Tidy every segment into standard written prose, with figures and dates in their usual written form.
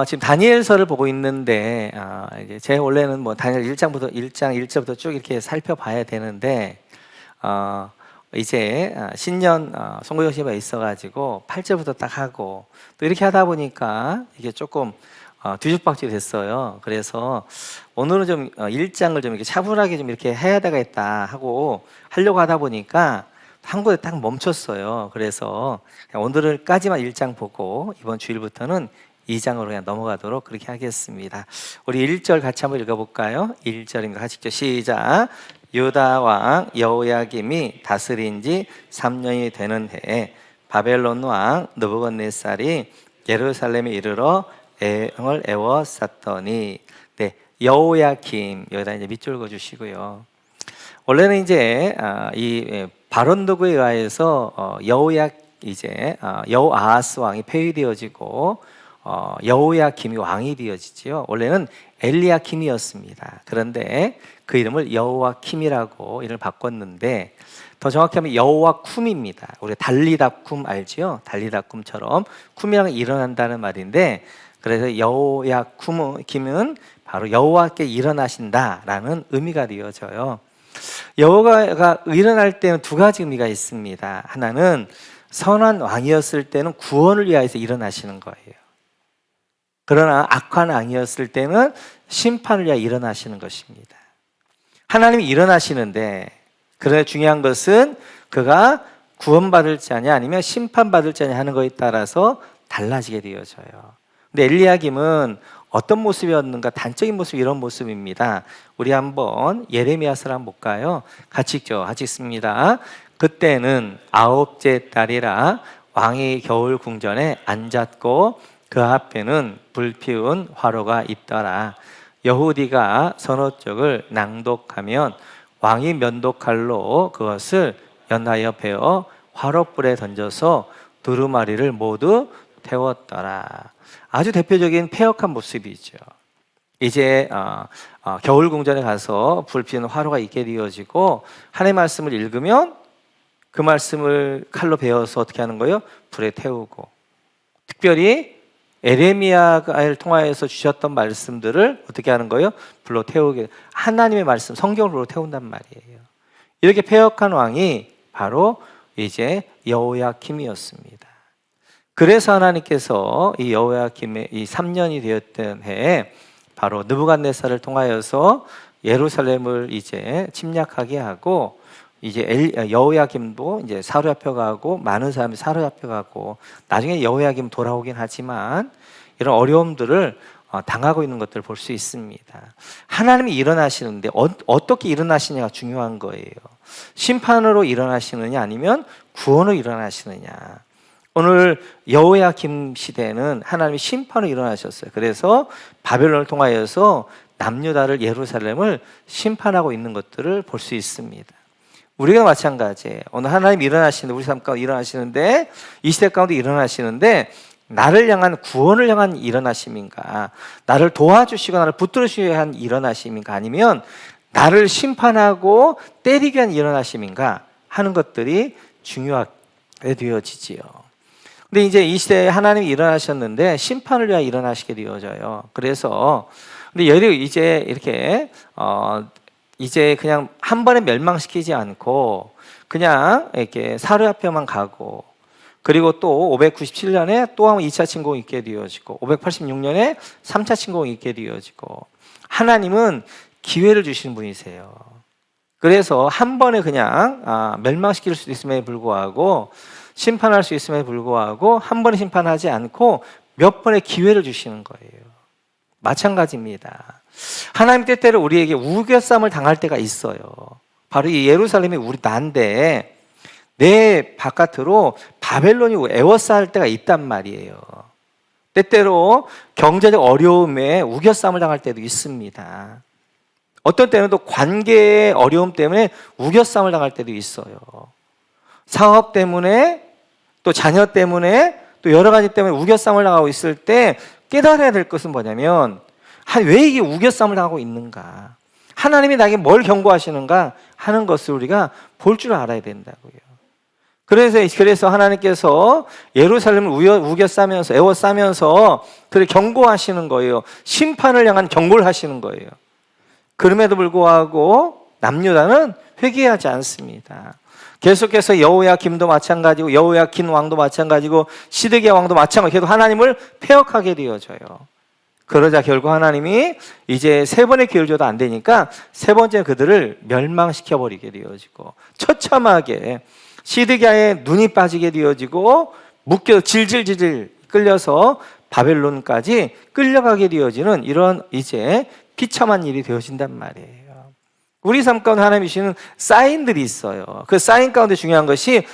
지금 다니엘서를 보고 있는데 이제 제 원래는 뭐 다니엘 1장부터 1절부터 쭉 이렇게 살펴봐야 되는데 이제 신년 송구yo시가 있어가지고 8절부터 딱 하고 또 이렇게 하다 보니까 이게 조금 뒤죽박죽이 됐어요. 그래서 오늘은 좀 1장을 좀 이렇게 차분하게 좀 이렇게 해야 되겠다 하고 하려고 하다 보니까 한 곳에 딱 멈췄어요. 그래서 오늘까지만 1장 보고 이번 주일부터는 2장으로 그냥 넘어가도록 그렇게 하겠습니다. 우리 1절 같이 한번 읽어볼까요? 1절입니다. 같이 읽죠. 시작. 유다 왕 여호야김이 다스린 지 3년이 되는 해에 바벨론 왕 느부갓네살이 예루살렘에 이르러 애을 애워쌌더니, 네, 여호야김 여기다 이제 밑줄 그어주시고요. 원래는 이제 이 바론도구에 의해서 여호아하스 왕이 폐위되어지고 여호야김이 왕이 되어지지요. 원래는 엘리야킴이었습니다. 그런데 그 이름을 여호와킴이라고 이름을 바꿨는데 더 정확히 하면 여호와쿰입니다. 우리 달리다쿰 알지요? 달리다쿰처럼 쿰이라는 게 일어난다는 말인데, 그래서 여호야킴은 바로 여호와께 일어나신다라는 의미가 되어져요. 여호와가 일어날 때는 두 가지 의미가 있습니다. 하나는 선한 왕이었을 때는 구원을 위하여서 일어나시는 거예요. 그러나 악한 왕이었을 때는 심판을 위하여 일어나시는 것입니다. 하나님이 일어나시는데, 그러나 중요한 것은 그가 구원받을 자냐 아니면 심판받을 자냐 하는 것에 따라서 달라지게 되어져요. 근데 엘리야김은 어떤 모습이었는가? 단적인 모습이 이런 모습입니다. 우리 한번 예레미야서를 한번 볼까요? 같이 읽죠. 같이 읽습니다. 그때는 9째 달이라 왕이 겨울 궁전에 앉았고 그 앞에는 불피운 화로가 있더라. 여후디가 서너 쪽을 낭독하면 왕이 면도칼로 그것을 연하여 베어 화롯불에 던져서 두루마리를 모두 태웠더라. 아주 대표적인 폐역한 모습이죠. 이제 겨울 궁전에 가서 불피는 화로가 있게 되어지고 하나님의 말씀을 읽으면 그 말씀을 칼로 베어서 어떻게 하는 거예요? 불에 태우고, 특별히 에레미야를 통하여서 주셨던 말씀들을 어떻게 하는 거예요? 불로 태우게, 하나님의 말씀, 성경을 불로 태운단 말이에요. 이렇게 폐역한 왕이 바로 이제 여호야킴이었습니다. 그래서 하나님께서 이 여호야김의 이 3년이 되었던 해에 바로 느부갓네살을 통하여서 예루살렘을 이제 침략하게 하고, 이제 여호야김도 이제 사로잡혀가고 많은 사람이 사로잡혀가고 나중에 여호야김 돌아오긴 하지만 이런 어려움들을 당하고 있는 것들을 볼 수 있습니다. 하나님이 일어나시는데 어떻게 일어나시냐가 중요한 거예요. 심판으로 일어나시느냐 아니면 구원으로 일어나시느냐. 오늘 여호야김 시대는 하나님이 심판으로 일어나셨어요. 그래서 바벨론을 통하여서 남유다를, 예루살렘을 심판하고 있는 것들을 볼 수 있습니다. 우리가 마찬가지예요. 오늘 하나님이 일어나시는데, 우리 삶 가운데 일어나시는데, 이 시대 가운데 일어나시는데 나를 향한 구원을 향한 일어나심인가, 나를 도와주시고 나를 붙들으시기 위한 일어나심인가, 아니면 나를 심판하고 때리기 위한 일어나심인가 하는 것들이 중요하게 되어지지요. 근데 이제 이 시대에 하나님이 일어나셨는데 심판을 위하여 일어나시게 되어져요. 그래서 근데 이제 이렇게 이제 그냥 한 번에 멸망시키지 않고 그냥 이렇게 사로잡혀만 가고, 그리고 또 597년에 또 한 번 2차 침공이 있게 되어지고 586년에 3차 침공이 있게 되어지고, 하나님은 기회를 주시는 분이세요. 그래서 한 번에 그냥 멸망시킬 수도 있음에 불구하고, 심판할 수 있음에 불구하고 한 번에 심판하지 않고 몇 번의 기회를 주시는 거예요. 마찬가지입니다. 하나님 때때로 우리에게 우겨쌈을 당할 때가 있어요. 바로 이 예루살렘이 우리 나인데 내 바깥으로 바벨론이 에워싸일 때가 있단 말이에요. 때때로 경제적 어려움에 우겨쌈을 당할 때도 있습니다. 어떤 때는 또 관계의 어려움 때문에 우겨쌈을 당할 때도 있어요. 사업 때문에, 또 자녀 때문에, 또 여러 가지 때문에 우겨쌈을 당하고 있을 때 깨달아야 될 것은 뭐냐면, 왜 이게 우겨쌈을 당하고 있는가, 하나님이 나에게 뭘 경고하시는가 하는 것을 우리가 볼 줄 알아야 된다고요. 그래서 하나님께서 예루살렘을 우겨싸면서 에워싸면서 그를 경고하시는 거예요. 심판을 향한 경고를 하시는 거예요. 그럼에도 불구하고 남유다는 회개하지 않습니다. 계속해서 여호야김도 마찬가지고 여호야긴 왕도 마찬가지고 시드기야 왕도 마찬가지고 하나님을 폐역하게 되어져요. 그러자 결국 하나님이 이제 세 번의 기회를 줘도 안 되니까 세 번째 그들을 멸망시켜버리게 되어지고 처참하게 시드기야의 눈이 빠지게 되어지고 묶여 질질질질 끌려서 바벨론까지 끌려가게 되어지는 이런 이제 비참한 일이 되어진단 말이에요. 우리 삶 가운데 하나님이 주시는 사인들이 있어요. 그 사인 가운데 중요한 것이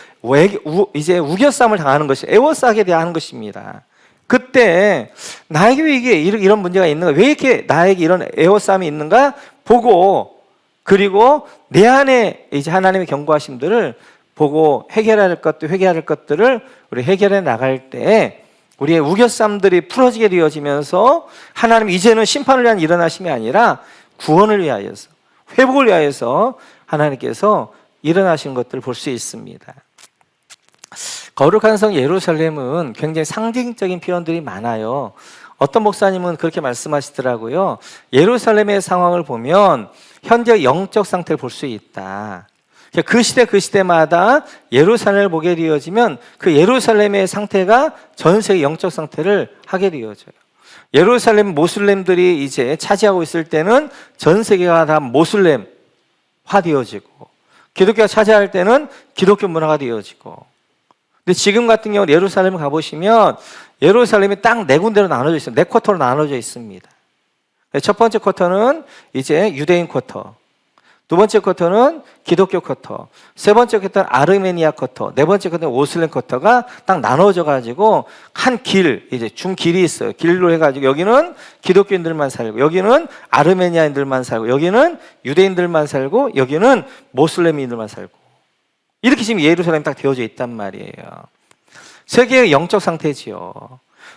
이제 우겨쌈을 당하는 것이 에워싸게 대하는 것입니다. 그때 나에게 왜 이게 이런 문제가 있는가? 왜 이렇게 나에게 이런 에워싸움이 있는가? 보고 그리고 내 안에 이제 하나님의 경고하심들을 보고 회개할 것들을 우리 해결해 나갈 때 우리의 우겨쌈들이 풀어지게 되어지면서 하나님 이제는 심판을 위한 일어나심이 아니라 구원을 위하여서 회복을 위하여서 하나님께서 일어나신 것들을 볼 수 있습니다. 거룩한 성 예루살렘은 굉장히 상징적인 표현들이 많아요. 어떤 목사님은 그렇게 말씀하시더라고요. 예루살렘의 상황을 보면 현재 영적 상태를 볼 수 있다. 그 시대마다 예루살렘을 보게 되어지면 그 예루살렘의 상태가 전 세계 영적 상태를 하게 되어져요. 예루살렘 모슬렘들이 이제 차지하고 있을 때는 전 세계가 다 모슬렘화 되어지고 기독교가 차지할 때는 기독교 문화가 되어지고 근데 지금 같은 경우 예루살렘을 가보시면 예루살렘이 딱 네 군데로 나눠져 있어요. 네 쿼터로 나눠져 있습니다. 첫 번째 쿼터는 이제 유대인 쿼터, 두 번째 쿼터는 기독교 쿼터, 세 번째 쿼터는 아르메니아 쿼터, 네 번째 쿼터는 모슬렘 쿼터가 딱 나눠져 가지고 한 길, 이제 중길이 있어요. 길로 해가지고 여기는 기독교인들만 살고, 여기는 아르메니아인들만 살고, 여기는 유대인들만 살고, 여기는 모슬렘인들만 살고. 이렇게 지금 예루살렘이 딱 되어져 있단 말이에요. 세계의 영적 상태지요.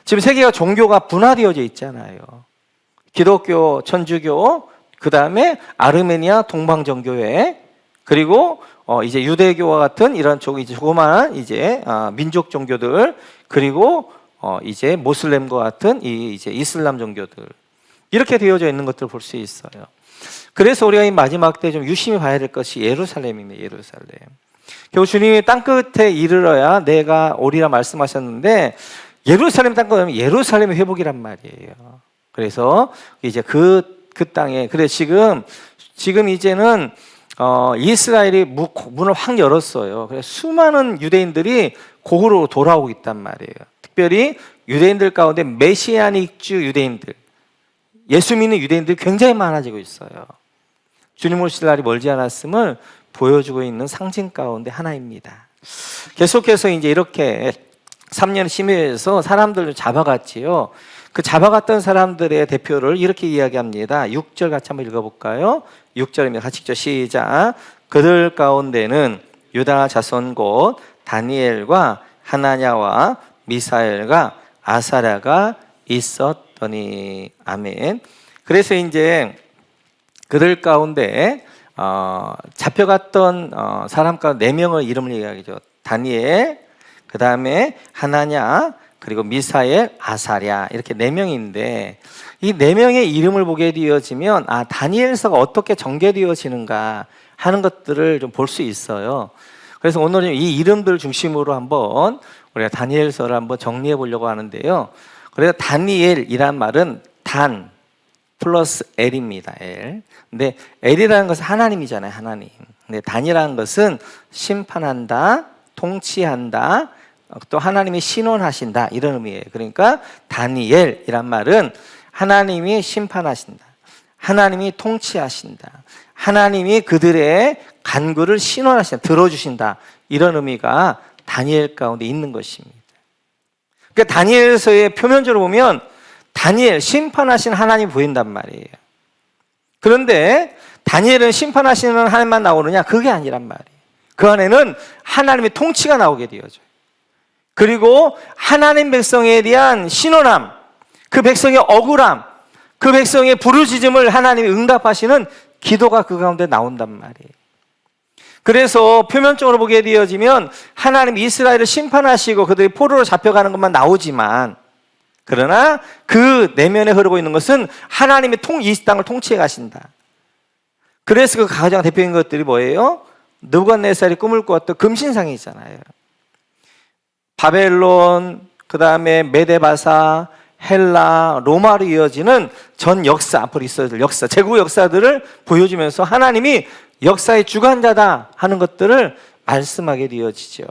지금 세계가 종교가 분화되어져 있잖아요. 기독교, 천주교, 그 다음에 아르메니아 동방정교회, 그리고 이제 유대교와 같은 이런 조그마한 이제 민족 종교들, 그리고 이제 모슬렘과 같은 이제 이슬람 종교들 이렇게 되어져 있는 것들을 볼 수 있어요. 그래서 우리가 이 마지막 때 좀 유심히 봐야 될 것이 예루살렘입니다. 예루살렘. 결국 주님이 땅끝에 이르러야 내가 오리라 말씀하셨는데 예루살렘 땅끝에 오면 예루살렘의 회복이란 말이에요. 그래서 이제 그 땅에 그래 지금 이제는 이스라엘이 문을 확 열었어요. 그래서 수많은 유대인들이 고국으로 돌아오고 있단 말이에요. 특별히 유대인들 가운데 메시아닉주 유대인들, 예수 믿는 유대인들이 굉장히 많아지고 있어요. 주님 오실 날이 멀지 않았음을 보여주고 있는 상징 가운데 하나입니다. 계속해서 이제 이렇게 3년 심해에서 사람들을 잡아갔지요. 그 잡아갔던 사람들의 대표를 이렇게 이야기합니다. 6절 같이 한번 읽어볼까요? 6절입니다. 같이 읽죠. 시작. 그들 가운데는 유다 자손 곧 다니엘과 하나냐와 미사엘과 아사랴가 있었더니. 아멘. 그래서 이제 그들 가운데 잡혀갔던 사람 가운데 4명의 이름을 얘기하죠. 다니엘, 그 다음에 하나냐, 그리고 미사엘, 아사랴 이렇게 4명인데 이 4명의 이름을 보게 되어지면 다니엘서가 어떻게 전개되어지는가 하는 것들을 좀 볼 수 있어요. 그래서 오늘은 이 이름들 중심으로 한번 우리가 다니엘서를 한번 정리해 보려고 하는데요. 그래서 다니엘이란 말은 단 플러스 엘입니다. 엘. 근데 엘이라는 것은 하나님이잖아요. 하나님. 근데 단이라는 것은 심판한다, 통치한다, 또 하나님이 신원하신다 이런 의미예요. 그러니까 다니엘이란 말은 하나님이 심판하신다, 하나님이 통치하신다, 하나님이 그들의 간구를 신원하신다, 들어주신다 이런 의미가 다니엘 가운데 있는 것입니다. 그러니까 다니엘서의 표면적으로 보면 다니엘, 심판하신 하나님이 보인단 말이에요. 그런데 다니엘은 심판하시는 하나님만 나오느냐? 그게 아니란 말이에요. 그 안에는 하나님의 통치가 나오게 되어져요. 그리고 하나님 백성에 대한 신원함, 그 백성의 억울함, 그 백성의 부르짖음을 하나님이 응답하시는 기도가 그 가운데 나온단 말이에요. 그래서 표면적으로 보게 되어지면 하나님 이스라엘을 심판하시고 그들이 포로로 잡혀가는 것만 나오지만, 그러나 그 내면에 흐르고 있는 것은 하나님이 이 땅을 통치해 가신다. 그래서 그 가장 대표적인 것들이 뭐예요? 느부갓네살이 꿈을 꾸었던 금신상이 있잖아요. 바벨론, 그 다음에 메데바사, 헬라, 로마로 이어지는 전 역사, 앞으로 있어야 될 역사, 제국 역사들을 보여주면서 하나님이 역사의 주관자다 하는 것들을 말씀하게 되어지죠.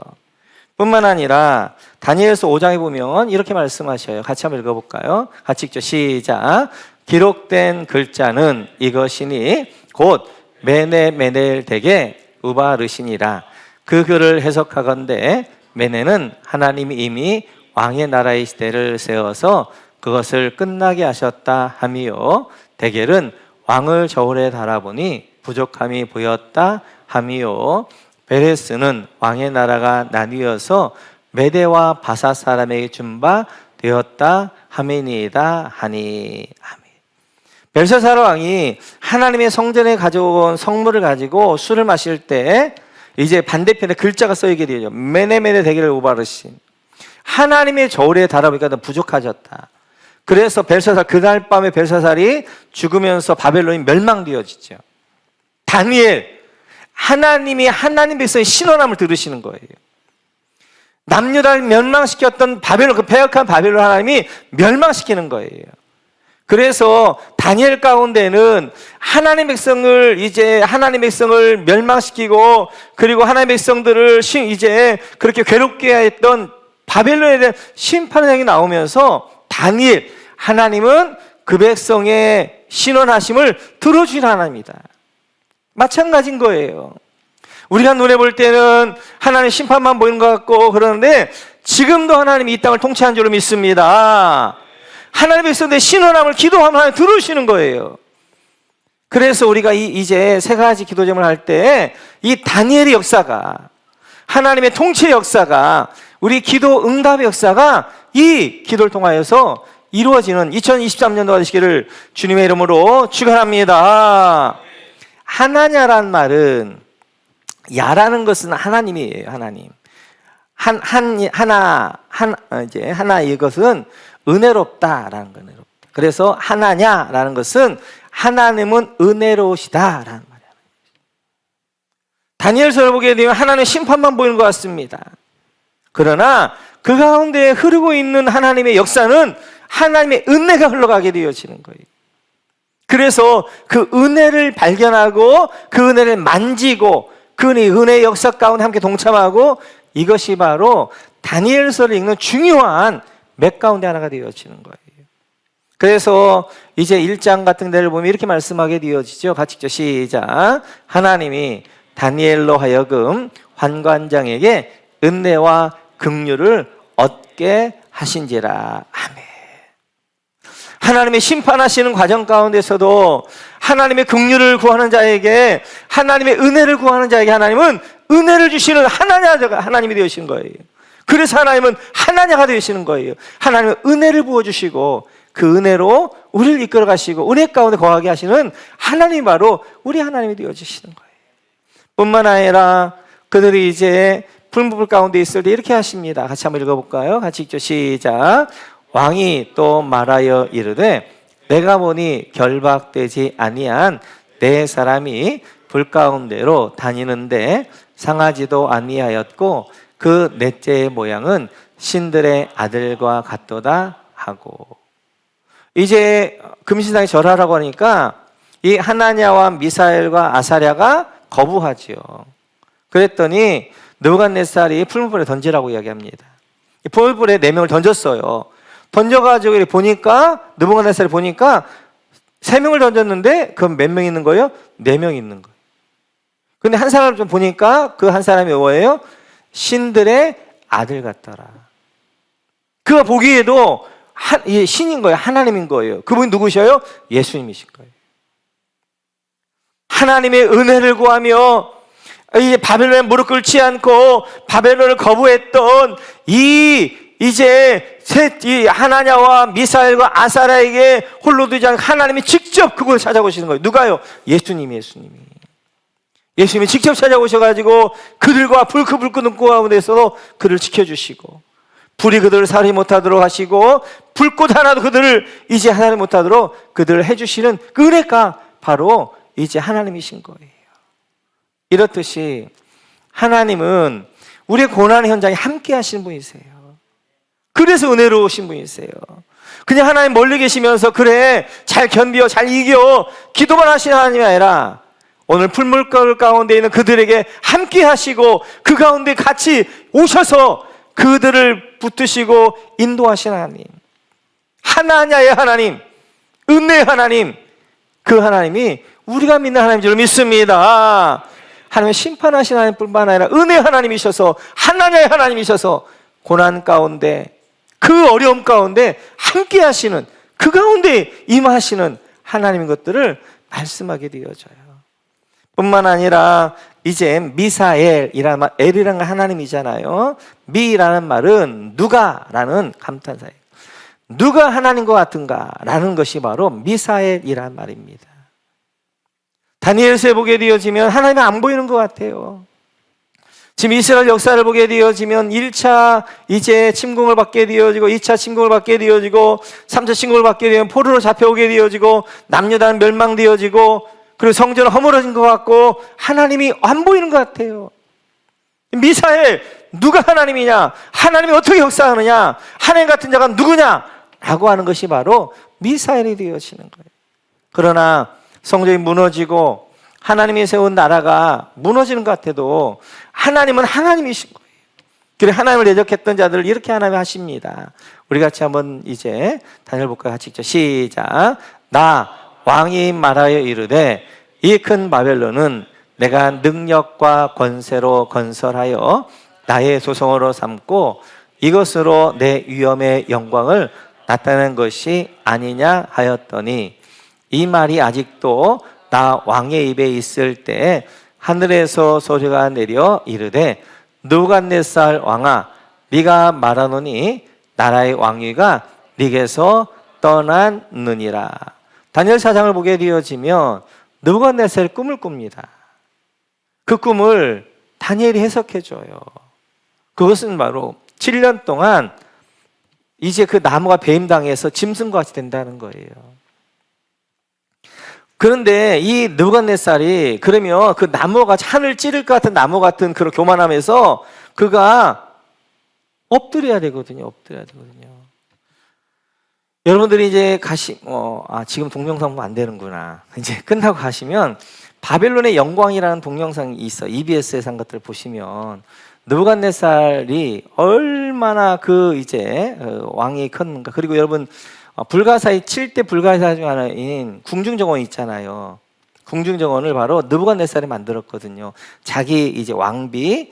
뿐만 아니라 다니엘서 5장에 보면 이렇게 말씀하셔요. 같이 한번 읽어볼까요? 같이 읽죠. 시작. 기록된 글자는 이것이니 곧 메네메넬 덱의 우바르시니라. 그 글을 해석하건대 메네는 하나님이 이미 왕의 나라의 시대를 세워서 그것을 끝나게 하셨다 함이요, 데겔은 왕을 저울에 달아보니 부족함이 보였다 함이요, 베레스는 왕의 나라가 나뉘어서 메대와 바사 사람에게 준 바 되었다 함이니이다 하니. 아멘. 벨사살 왕이 하나님의 성전에 가져온 성물을 가지고 술을 마실 때 이제 반대편에 글자가 써있게 되죠. 메네메네 데겔 우바르신. 하나님의 저울에 달아보니까 부족하졌다. 그래서 벨사살, 그날 밤에 벨사살이 죽으면서 바벨론이 멸망되어지죠. 다니엘, 하나님이 하나님 백성의 신원함을 들으시는 거예요. 남유다를 멸망시켰던 바벨론, 그 패역한 바벨론 하나님이 멸망시키는 거예요. 그래서 다니엘 가운데는 하나님 백성을 멸망시키고, 그리고 하나님 백성들을 이제 그렇게 괴롭게 했던 바벨론에 대한 심판의 나오면서 다니엘, 하나님은 그 백성의 신원하심을 들어주신 하나님이다. 마찬가지인 거예요. 우리가 눈에 볼 때는 하나님 심판만 보이는 것 같고 그러는데, 지금도 하나님이 이 땅을 통치한 줄로 믿습니다. 하나님의 백성들의 신원함을 기도하면 하나님 들으시는 거예요. 그래서 우리가 이제 세 가지 기도 제목을 할 때 이 다니엘의 역사가, 하나님의 통치의 역사가, 우리 기도 응답의 역사가 이 기도를 통하여서 이루어지는 2023년도가 되시기를 주님의 이름으로 축원합니다. 하나냐란 말은, 야라는 것은 하나님이에요. 하나님. 하나 이것은 은혜롭다라는 거, 은혜롭다. 그래서 하나냐라는 것은 하나님은 은혜로우시다라는 말이에요. 다니엘서를 보게 되면 하나님의 심판만 보이는 것 같습니다. 그러나 그 가운데 흐르고 있는 하나님의 역사는 하나님의 은혜가 흘러가게 되어지는 거예요. 그래서 그 은혜를 발견하고 그 은혜를 만지고 그 은혜의 역사 가운데 함께 동참하고, 이것이 바로 다니엘서를 읽는 중요한 맥 가운데 하나가 되어지는 거예요. 그래서 이제 1장 같은 데를 보면 이렇게 말씀하게 되어지죠. 같이 읽죠. 시작. 하나님이 다니엘로 하여금 환관장에게 은혜와 긍휼을 얻게 하신지라. 아멘. 하나님의 심판하시는 과정 가운데서도 하나님의 긍휼을 구하는 자에게, 하나님의 은혜를 구하는 자에게 하나님은 은혜를 주시는 하나님이 되시는 거예요. 그래서 하나님은 하나냐가 되시는 거예요. 하나님은 은혜를 부어주시고 그 은혜로 우리를 이끌어 가시고 은혜 가운데 거하게 하시는 하나님이 바로 우리 하나님이 되어주시는 거예요. 뿐만 아니라 그들이 이제 풀무불 가운데 있을 때 이렇게 하십니다. 같이 한번 읽어볼까요? 같이 읽죠. 시작. 왕이 또 말하여 이르되 내가 보니 결박되지 아니한 네 사람이 불 가운데로 다니는데 상하지도 아니하였고 그 넷째의 모양은 신들의 아들과 같도다 하고. 이제 금신상에 절하라고 하니까 이 하나냐와 미사엘과 아사랴가 거부하지요. 그랬더니 느부갓네살이 풀무불에 던지라고 이야기합니다. 풀무불에 4명을 던졌어요. 던져가지고 보니까, 느부갓네살이 보니까 3명을 던졌는데 그건 몇 명 있는 거예요? 4명 있는 거예요. 근데 한 사람을 좀 보니까 그 한 사람이 뭐예요? 신들의 아들 같더라. 그가 보기에도 신인 거예요. 하나님인 거예요. 그분이 누구셔요? 예수님이신 거예요. 하나님의 은혜를 구하며 이제 바벨론에 무릎 꿇지 않고 바벨론을 거부했던 이제 이 하나냐와 미사엘과 아사랴에게 홀로 두지 않고 하나님이 직접 그곳을 찾아오시는 거예요. 누가요? 예수님이. 예수님이 직접 찾아오셔가지고 그들과 불 끄는 가운데서도 그를 지켜주시고, 불이 그들을 살이 못하도록 하시고, 불꽃 하나도 그들을 이제 하나님 못하도록 그들을 해주시는 그 은혜가 바로 이제 하나님이신 거예요. 이렇듯이 하나님은 우리의 고난 현장에 함께 하시는 분이세요. 그래서 은혜로우신 분이세요. 그냥 하나님 멀리 계시면서 그래 잘 견디어 잘 이겨 기도만 하시는 하나님이 아니라 오늘 풀물가을 가운데 있는 그들에게 함께 하시고 그 가운데 같이 오셔서 그들을 붙드시고 인도하시는 하나님, 하나냐의 하나님, 은혜의 하나님, 그 하나님이 우리가 믿는 하나님인 줄 믿습니다. 하나님은 심판하신 하나님뿐만 아니라 은혜의 하나님이셔서 하나냐의 하나님이셔서 고난 가운데 그 어려움 가운데 함께 하시는, 그 가운데 임하시는 하나님인 것들을 말씀하게 되어져요. 뿐만 아니라 이제 미사엘이라는 말, 엘이라는 건 하나님이잖아요. 미라는 말은 누가라는 감탄사예요. 누가 하나님과 같은가 라는 것이 바로 미사엘이라는 말입니다. 다니엘서에 보게 되어지면 하나님이 안 보이는 것 같아요. 지금 이스라엘 역사를 보게 되어지면 1차 이제 침공을 받게 되어지고 2차 침공을 받게 되어지고 3차 침공을 받게 되면 포로로 잡혀오게 되어지고 남유다는 멸망되어지고 그리고 성전은 허물어진 것 같고 하나님이 안 보이는 것 같아요. 미사엘, 누가 하나님이냐? 하나님이 어떻게 역사하느냐? 하나님 같은 자가 누구냐? 라고 하는 것이 바로 미사엘이 되어지는 거예요. 그러나 성전이 무너지고 하나님이 세운 나라가 무너지는 것 같아도 하나님은 하나님이신 거예요. 그래 하나님을 대적했던 자들을 이렇게 하나님이 하십니다. 우리 같이 한번 이제 다니엘 볼까요? 같이 읽죠. 시작. 나 왕이 말하여 이르되 이 큰 바벨론은 내가 능력과 권세로 건설하여 나의 소송으로 삼고 이것으로 내 위엄의 영광을 나타낸 것이 아니냐 하였더니 이 말이 아직도 나 왕의 입에 있을 때 하늘에서 소리가 내려 이르되 느부갓네살 왕아 네가 말하노니 나라의 왕위가 네게서 떠났느니라. 다니엘 4장을 보게 되어지면 느부갓네살이 꿈을 꿉니다. 그 꿈을 다니엘이 해석해줘요. 그것은 바로 7년 동안 이제 그 나무가 배임당해서 짐승과 같이 된다는 거예요. 그런데 이 느부갓네살이 그러면 그 나무가 하늘 찌를 것 같은 나무 같은 그런 교만함에서 그가 엎드려야 되거든요. 엎드려야 되거든요. 여러분들이 이제 지금 동영상 보면 안 되는구나. 이제 끝나고 가시면 바벨론의 영광이라는 동영상이 있어. EBS에서 한 것들을 보시면 느부갓네살이 얼마나 왕이 컸는가. 그리고 여러분 불가사의 7대 불가사 중 하나인 궁중정원 있잖아요. 궁중정원을 바로 느부갓네살이 만들었거든요. 자기 이제 왕비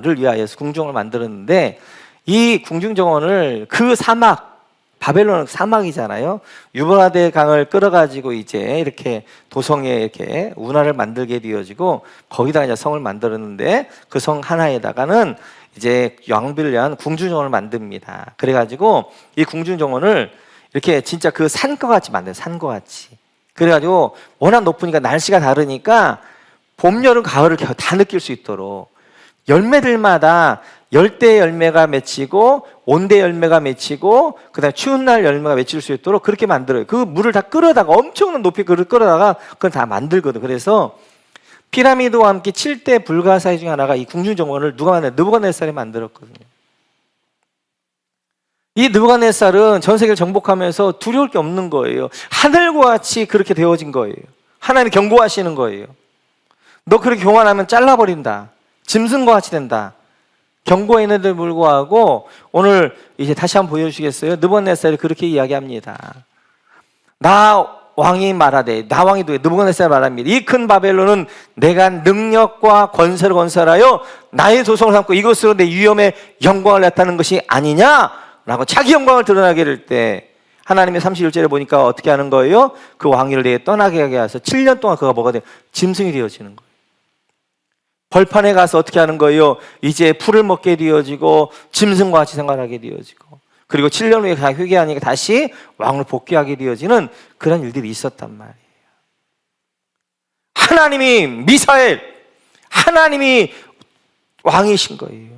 를 위하여서 궁중을 만들었는데 이 궁중정원을 그 사막, 바벨론은 사막이잖아요. 유브라데 강을 끌어가지고 이제 이렇게 도성에 이렇게 운하를 만들게 되어지고 거기다가 이제 성을 만들었는데 그 성 하나에다가는 이제 왕비를 위한 궁중정원을 만듭니다. 그래가지고 이 궁중정원을 이렇게 진짜 그 산과 같이 만들어요. 산과 같이. 그래가지고 워낙 높으니까 날씨가 다르니까 봄, 여름, 가을을 다 느낄 수 있도록 열매들마다 열대 열매가 맺히고 온대 열매가 맺히고 그다음에 추운 날 열매가 맺힐 수 있도록 그렇게 만들어요. 그 물을 다 끌어다가 엄청난 높이 그걸 끌어다가 그걸 다 만들거든. 그래서 피라미드와 함께 7대 불가사의 중에 하나가 이 궁중정원을 누가 만들었냐? 느부갓네살이 만들었거든요. 이 느부갓네살은 전 세계를 정복하면서 두려울 게 없는 거예요. 하늘과 같이 그렇게 되어진 거예요. 하나님이 경고하시는 거예요. 너 그렇게 교만하면 잘라버린다. 짐승과 같이 된다. 경고했는데도 불구하고 오늘 이제 다시 한번 보여주시겠어요? 느부갓네살이 그렇게 이야기합니다. 나 왕이 말하되, 나 왕이 느부갓네살이 말합니다. 이 큰 바벨론은 내가 능력과 권세를 건설하여 나의 소송을 삼고 이것으로 내 위엄의 영광을 나타내는 것이 아니냐라고 자기 영광을 드러나게 될 때 하나님의 31절에 보니까 어떻게 하는 거예요? 그 왕위를 내게 떠나게 하게 해서 7년 동안 그가 뭐가 돼요? 짐승이 되어지는 거예요. 벌판에 가서 어떻게 하는 거예요? 이제 풀을 먹게 되어지고 짐승과 같이 생활하게 되어지고 그리고 7년 후에 회개하니까 다시 왕으로 복귀하게 되어지는 그런 일들이 있었단 말이에요. 하나님이 미사엘, 하나님이 왕이신 거예요.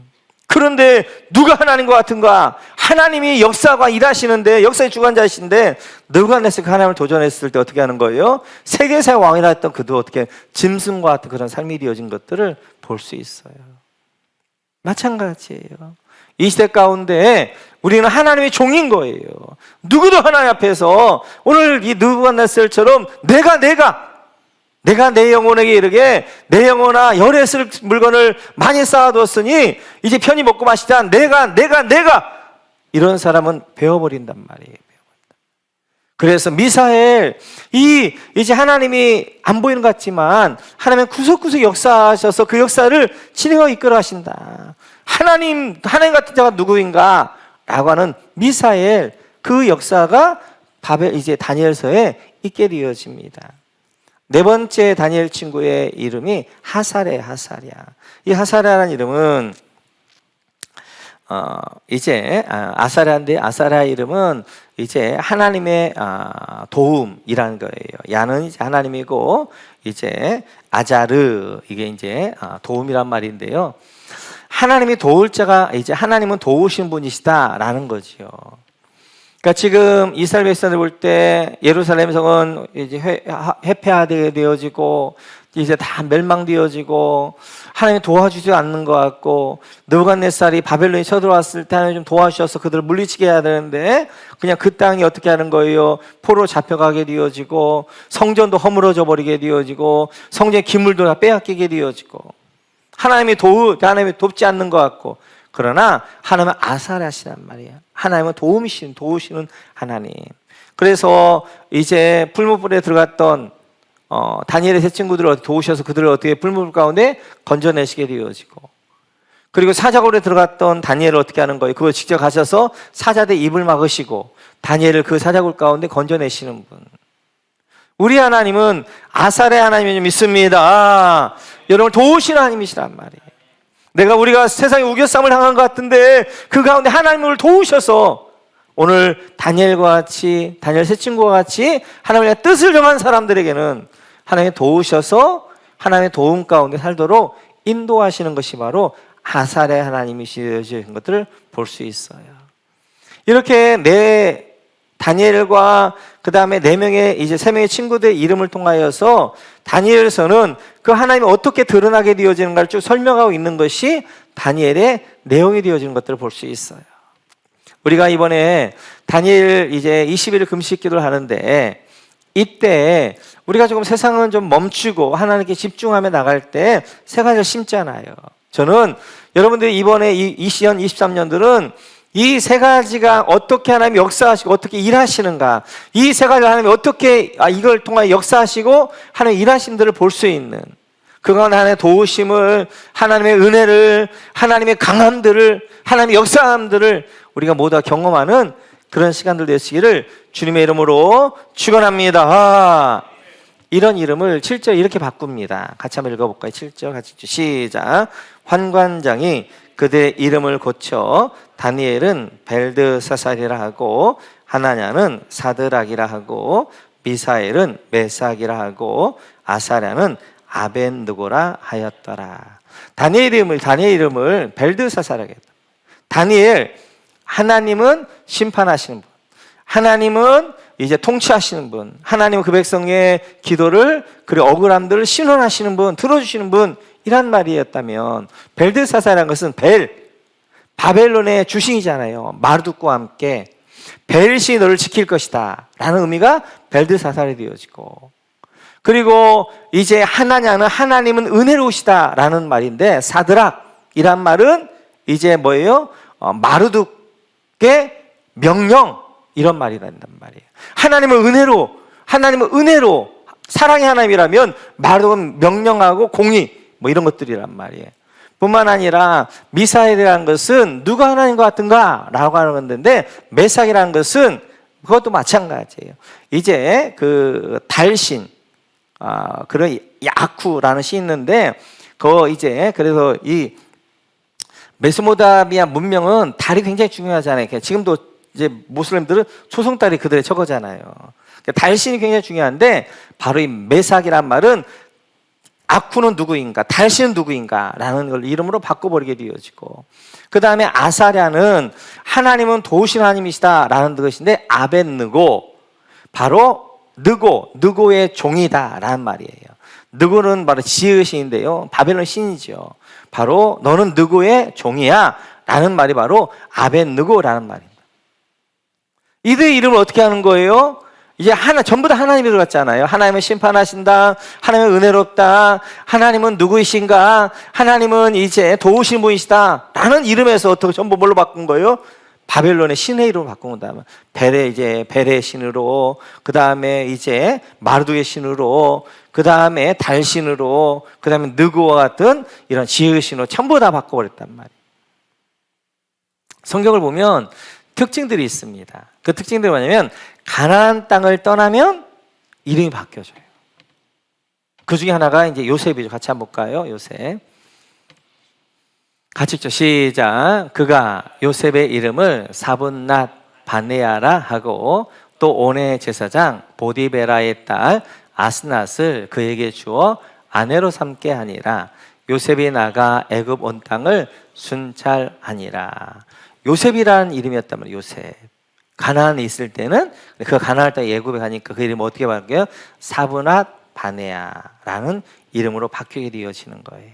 그런데 누가 하나님과 같은가? 하나님이 역사가 일하시는데, 역사의 주관자이신데 느부갓네살이 하나님을 도전했을 때 어떻게 하는 거예요? 세계사의 왕이라 했던 그도 어떻게 짐승과 같은 그런 삶이 이루어진 것들을 볼 수 있어요. 마찬가지예요. 이 시대 가운데 우리는 하나님의 종인 거예요. 누구도 하나님 앞에서 오늘 이 느부갓네살처럼 내가 내 영혼에게 이르게 내 영혼아 열에 쓸 물건을 많이 쌓아두었으니 이제 편히 먹고 마시자. 내가 이런 사람은 배워버린단 말이에요. 그래서 미사엘, 이제 하나님이 안 보이는 것 같지만 하나님은 구석구석 역사하셔서 그 역사를 진행하고 이끌어 하신다. 하나님 같은 자가 누구인가? 라고 하는 미사엘, 그 역사가 이제 다니엘서에 있게 되어집니다. 네 번째 다니엘 친구의 이름이 하사랴. 이 하사랴라는 이름은 이제 아사랴인데, 아사랴 이름은 이제 하나님의 도움이라는 거예요. 야는 이제 하나님이고 이제 아자르, 이게 이제 도움이란 말인데요. 하나님이 도울 자가, 이제 하나님은 도우신 분이시다라는 거지요. 그러니까 지금 이스라엘 백성들 볼 때 예루살렘 성은 이제 회폐하게 되어지고 이제 다 멸망되어지고 하나님이 도와주지 않는 것 같고, 느부갓네살이 바벨론에 쳐들어왔을 때 하나님 좀 도와주셔서 그들을 물리치게 해야 되는데 그냥 그 땅이 어떻게 하는 거예요? 포로 잡혀가게 되어지고 성전도 허물어져 버리게 되어지고 성전의 기물도 다 빼앗기게 되어지고 하나님이 돕지 않는 것 같고, 그러나 하나님은 아사랴시란 말이에요. 하나님은 도우시는 하나님. 그래서 이제 풀무불에 들어갔던 다니엘의 세 친구들을 도우셔서 그들을 어떻게 풀무불 가운데 건져내시게 되어지고, 그리고 사자굴에 들어갔던 다니엘을 어떻게 하는 거예요? 그걸 직접 가셔서 사자들의 입을 막으시고 다니엘을 그 사자굴 가운데 건져내시는 분. 우리 하나님은 아사랴 하나님을 믿습니다. 여러분을 도우시는 하나님이시란 말이에요. 우리가 세상에 우겨쌈을 당한 것 같은데 그 가운데 하나님을 도우셔서 오늘 다니엘과 같이, 다니엘 세 친구와 같이 하나님의 뜻을 정한 사람들에게는 하나님이 도우셔서 하나님의 도움 가운데 살도록 인도하시는 것이 바로 아사랴 하나님이시신 것들을 볼 수 있어요. 이렇게 다니엘과 그 다음에 4명의 이제 3명의 친구들의 이름을 통하여서 다니엘서는 그 하나님이 어떻게 드러나게 되어지는가를 쭉 설명하고 있는 것이 다니엘의 내용이 되어지는 것들을 볼 수 있어요. 우리가 이번에 다니엘 이제 20일 금식 기도를 하는데, 이때 우리가 조금 세상은 좀 멈추고 하나님께 집중하며 나갈 때 세 가지를 심잖아요. 저는 여러분들이 이번에 20년, 23년들은 이 세 가지가 어떻게 하나님이 역사하시고 어떻게 일하시는가, 이 세 가지를 하나님이 어떻게 이걸 통해 역사하시고 하나님의 일하심들을 볼 수 있는, 그건 하나님의 도우심을, 하나님의 은혜를, 하나님의 강함들을, 하나님의 역사함들을 우리가 모두 경험하는 그런 시간들 되시기를 주님의 이름으로 축원합니다. 이런 이름을 7절 이렇게 바꿉니다. 같이 한번 읽어볼까요? 7절 같이 시작. 환관장이 그들의 이름을 고쳐 다니엘은 벨드사살이라 하고 하나냐는 사드락이라 하고 미사엘은 메삭이라 하고 아사랴는 아벤느고라 하였더라. 다니엘 이름을 벨드사살이라고 했다. 다니엘, 하나님은 심판하시는 분, 하나님은 이제 통치하시는 분, 하나님은 그 백성의 기도를, 그리고 억울함들을 신원하시는 분, 들어주시는 분, 이란 말이었다면, 벨드사살이라는 것은 바벨론의 주신이잖아요. 마르둑과 함께 벨시 너를 지킬 것이다 라는 의미가 벨드사살이 되어지고, 그리고 이제 하나냐는 하나님은 은혜로우시다 라는 말인데, 사드락이란 말은 이제 뭐예요? 마르둑의 명령, 이런 말이 난단 말이에요. 하나님은 은혜로 사랑의 하나님이라면 마르둑은 명령하고 공의, 뭐 이런 것들이란 말이에요. 뿐만 아니라 미사엘이라는 것은 누가 하나님과 같은가? 라고 하는 건데, 메삭이라는 것은 그것도 마찬가지예요. 이제 그 달신, 그런 야쿠라는 시 있는데, 그래서 이 메소포타미아 문명은 달이 굉장히 중요하잖아요. 지금도 이제 모슬림들은 초승달이 그들의 저거잖아요. 달신이 굉장히 중요한데, 바로 이 메삭이란 말은 아쿠는 누구인가, 달신은 누구인가 라는 걸 이름으로 바꿔버리게 되어지고, 그 다음에 아사랴는 하나님은 도우신 하나님이시다 라는 것인데 아벳느고, 바로 느고의 종이다 라는 말이에요. 느고는 바로 지혜의 신인데요, 바벨론 신이죠. 바로 너는 느고의 종이야 라는 말이 바로 아벳느고라는 말입니다. 이들의 이름을 어떻게 하는 거예요? 이제 전부 다 하나님이 들어갔잖아요. 하나님은 심판하신다, 하나님은 은혜롭다, 하나님은 누구이신가, 하나님은 이제 도우신 분이시다 라는 이름에서 어떻게 전부 뭘로 바꾼 거예요? 바벨론의 신의 이름으로 바꾼 다음에 벨의 신으로, 그 다음에 이제 마르둑의 신으로, 그 다음에 달신으로, 그 다음에 느고와 같은 이런 지혜의 신으로 전부 다 바꿔버렸단 말이에요. 성경을 보면 특징들이 있습니다. 그 특징들이 뭐냐면 가나안 땅을 떠나면 이름이 바뀌어져요. 그 중에 하나가 이제 요셉이죠. 같이 한번 볼까요? 요셉. 같이 읽죠. 시작. 그가 요셉의 이름을 사분낫 바네아라 하고 또 온의 제사장 보디베라의 딸 아스낫을 그에게 주어 아내로 삼게 하니라. 요셉이 나가 애굽 온 땅을 순찰하니라. 요셉이라는 이름이었단 말이에요. 요셉. 가나안에 있을 때는, 그 가나안 땅 애굽에 가니까 그 이름이 어떻게 바뀌어요? 사브낫 바네아라는 이름으로 바뀌게 되어지는 거예요.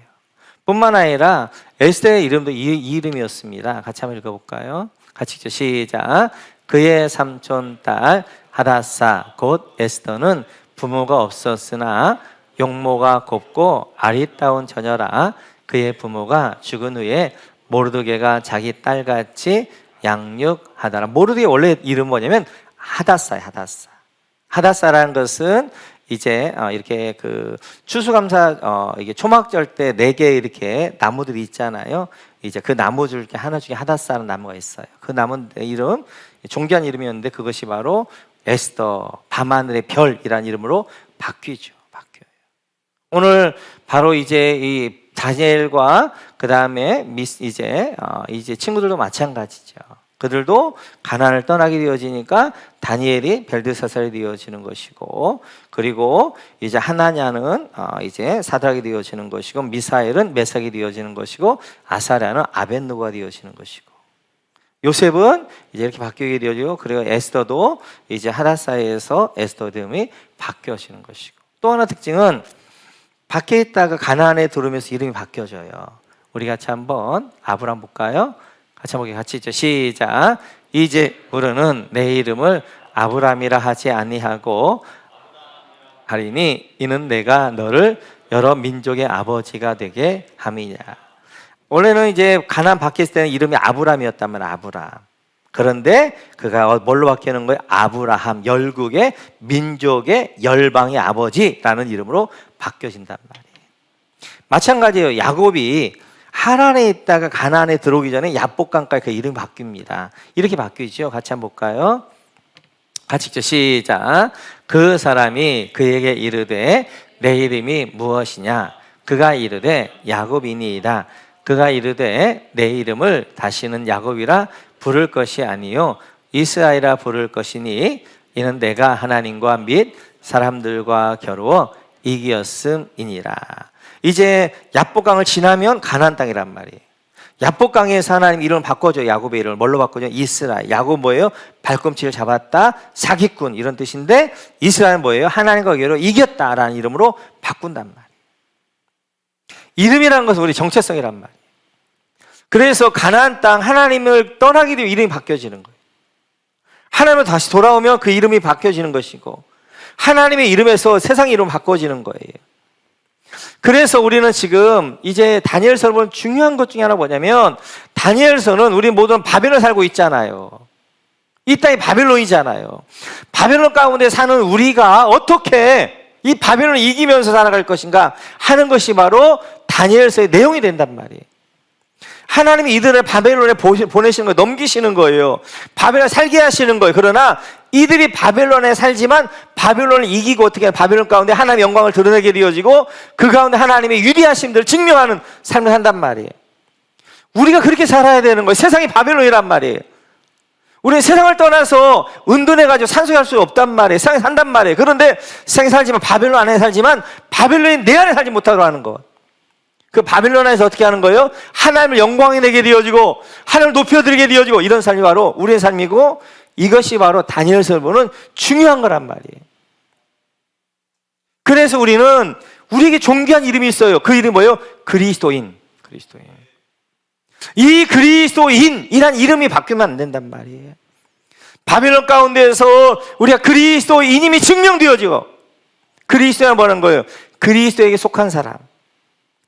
뿐만 아니라 에스더의 이름도 이 이름이었습니다. 같이 한번 읽어볼까요? 같이 읽죠. 시작. 그의 삼촌 딸 하다사 곧 에스더는 부모가 없었으나 용모가 곱고 아리따운 처녀라. 그의 부모가 죽은 후에 모르드게가 자기 딸같이 양육하더라. 모르드게 원래 이름 뭐냐면 하다사예요. 하다사라는 것은 이제 이렇게 그 추수감사 이게 초막절 때 4개 이렇게 나무들이 있잖아요. 이제 그 나무 줄 게 하나 중에 하다사라는 나무가 있어요. 그 나무 이름 존귀한 이름이었는데 그것이 바로 에스더, 밤하늘의 별이라는 이름으로 바뀌어요. 오늘 바로 이제 이 다니엘과 그 다음에 이제 친구들도 마찬가지죠. 그들도 가나안을 떠나게 되어지니까 다니엘이 벨드사살이 되어지는 것이고, 그리고 이제 하나냐는 이제 사드락이 되어지는 것이고, 미사엘은 메삭이 되어지는 것이고, 아사랴는 아벳느고가 되어지는 것이고, 요셉은 이제 이렇게 바뀌게 되어지고, 그리고 에스더도 이제 하다사에서 에스더 이름이 바뀌어지는 것이고, 또 하나 특징은 밖에 있다가 가나안에 들어오면서 이름이 바뀌어져요. 우리 같이 한번 아브람 볼까요? 같이 한번 같이 있죠. 시작. 이제 우리는 내 이름을 아브람이라 하지 아니하고 하리니 이는 내가 너를 여러 민족의 아버지가 되게 함이냐. 원래는 이제 가나안 밖에 있을 때는 이름이 아브람이었단 말이야. 아브람. 그런데 그가 뭘로 바뀌는 거예요? 아브라함, 열국의 민족의 열방의 아버지라는 이름으로 바뀌어진단 말이에요. 마찬가지예요. 야곱이 하란에 있다가 가나안에 들어오기 전에 야복강까지 그 이름이 바뀝니다. 이렇게 바뀌죠. 같이 한번 볼까요? 같이 읽죠. 시작. 그 사람이 그에게 이르되 내 이름이 무엇이냐? 그가 이르되 야곱이니이다. 그가 이르되 내 이름을 다시는 야곱이라 부를 것이 아니요 이스라엘이라 부를 것이니 이는 내가 하나님과 및 사람들과 겨루어 이기었음이니라. 이제 야복강을 지나면 가나안 땅이란 말이에요. 야복강에서 하나님 이름을 바꿔줘요. 야곱의 이름을 뭘로 바꿔줘요? 이스라엘. 야곱 뭐예요? 발꿈치를 잡았다, 사기꾼 이런 뜻인데, 이스라엘은 뭐예요? 하나님과 겨루어 이겼다라는 이름으로 바꾼단 말이에요. 이름이라는 것은 우리 정체성이란 말이에요. 그래서 가나안 땅 하나님을 떠나게 되면 이름이 바뀌어지는 거예요. 하나님을 다시 돌아오면 그 이름이 바뀌어지는 것이고, 하나님의 이름에서 세상의 이름을 바꿔지는 거예요. 그래서 우리는 지금 이제 다니엘서를 보면 중요한 것 중에 하나 뭐냐면, 다니엘서는 우리 모두는 바벨론에 살고 있잖아요. 이 땅이 바벨론이잖아요. 바벨론 가운데 사는 우리가 어떻게 이 바벨론을 이기면서 살아갈 것인가 하는 것이 바로 다니엘서의 내용이 된단 말이에요. 하나님이 이들을 바벨론에 보내시는 거예요. 넘기시는 거예요. 바벨론에 살게 하시는 거예요. 그러나 이들이 바벨론에 살지만 바벨론을 이기고 어떻게 바벨론 가운데 하나님의 영광을 드러내게 되어지고, 그 가운데 하나님의 위대하심들을 증명하는 삶을 한단 말이에요. 우리가 그렇게 살아야 되는 거예요. 세상이 바벨론이란 말이에요. 우리는 세상을 떠나서 은둔해가지고 산속에 갈 수 없단 말이에요. 세상에 산단 말이에요. 그런데 세상에 살지만 바벨론 안에 살지만 바벨론이 내 안에 살지 못하도록 하는 것. 그 바벨론 안에서 어떻게 하는 거예요? 하나님을 영광이 내게 되어지고 하나님을 높여드리게 되어지고 이런 삶이 바로 우리의 삶이고 이것이 바로 다니엘서를 보는 중요한 거란 말이에요. 그래서 우리는 우리에게 존귀한 이름이 있어요. 그 이름이 뭐예요? 그리스도인. 이 그리스도인이란 이름이 바뀌면 안 된단 말이에요. 바벨론 가운데에서 우리가 그리스도인임이 증명되어지고 그리스도가 뭐라는 거예요? 그리스도에게 속한 사람.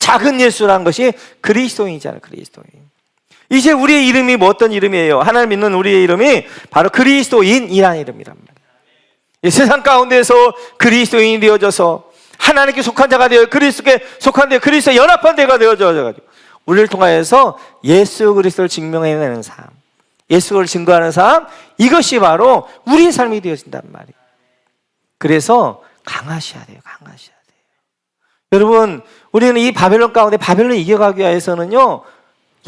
작은 예수라는 것이 그리스도인이잖아요. 그리스도인. 이제 우리의 이름이 뭐 어떤 이름이에요? 하나님 믿는 우리의 이름이 바로 그리스도인이라는 이름이란 말이에요. 세상 가운데서 그리스도인이 되어져서 하나님께 속한 자가 되어 그리스도께 속한 되어 그리스도에 연합한 자가 되어져가지고 우리를 통하여서 예수 그리스도를 증명해내는 삶, 예수를 증거하는 삶, 이것이 바로 우리의 삶이 되어진단 말이에요. 그래서 강하셔야 돼요. 여러분, 우리는 이 바벨론 가운데 바벨론을 이겨가기 위해서는요,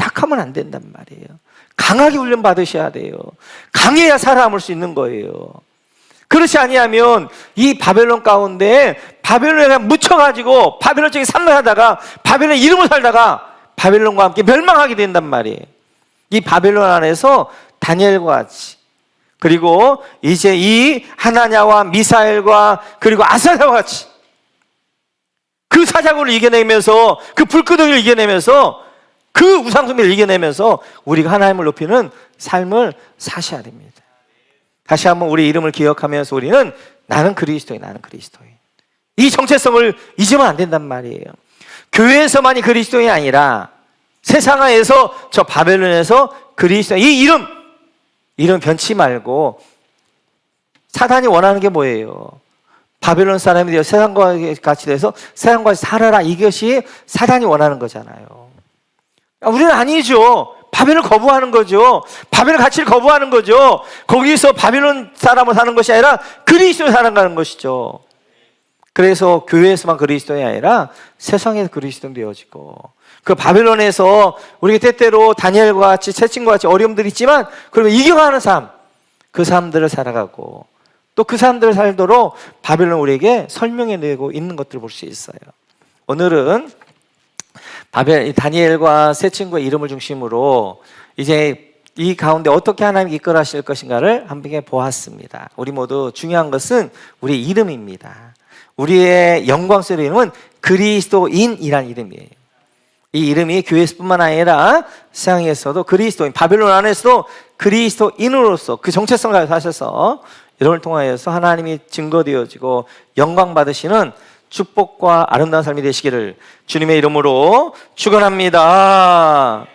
약하면 안 된단 말이에요. 강하게 훈련 받으셔야 돼요. 강해야 살아남을 수 있는 거예요. 그렇지 아니하면 이 바벨론 가운데 바벨론에 그냥 묻혀가지고 바벨론적인 삶을 하다가 바벨론 이름을 살다가 바벨론과 함께 멸망하게 된단 말이에요. 이 바벨론 안에서 다니엘과 같이 그리고 이제 이 하나냐와 미사엘과 그리고 아사랴와 같이 그 사자굴을 이겨내면서 그 불끄덩이를 이겨내면서 그 우상숭배를 이겨내면서 우리가 하나님을 높이는 삶을 사셔야 됩니다. 다시 한번 우리 이름을 기억하면서 우리는 나는 그리스도인. 이 정체성을 잊으면 안 된단 말이에요. 교회에서만이 그리스도인이 아니라 세상에서 저 바벨론에서 그리스도인 이 이름 변치 말고 사단이 원하는 게 뭐예요? 바벨론 사람이 되어 세상과 같이 돼서 세상과 같이 살아라. 이것이 사단이 원하는 거잖아요. 우리는 아니죠. 바벨을 거부하는 거죠. 바벨의 가치를 거부하는 거죠. 거기서 바벨론 사람을 사는 것이 아니라 그리스도를 살아가는 것이죠. 그래서 교회에서만 그리스도인이 아니라 세상에서 그리스도인 되어지고 그 바벨론에서 우리가 때때로 다니엘과 같이 새 친구와 같이 어려움들이 있지만 그러면 이겨가는 삶, 그 삶들을 살아가고 또 그 사람들을 살도록 바벨론 우리에게 설명해내고 있는 것들을 볼 수 있어요. 오늘은 다니엘과 새 친구의 이름을 중심으로 이제 이 가운데 어떻게 하나님이 이끌어 하실 것인가를 함께 보았습니다. 우리 모두 중요한 것은 우리의 이름입니다. 우리의 영광스러운 이름은 그리스도인이라는 이름이에요. 이 이름이 교회에서뿐만 아니라 세상에서도 그리스도인, 바벨론 안에서도 그리스도인으로서 그 정체성을 가지셔서 여러분을 통하여서 하나님이 증거되어지고 영광 받으시는 축복과 아름다운 삶이 되시기를 주님의 이름으로 축원합니다.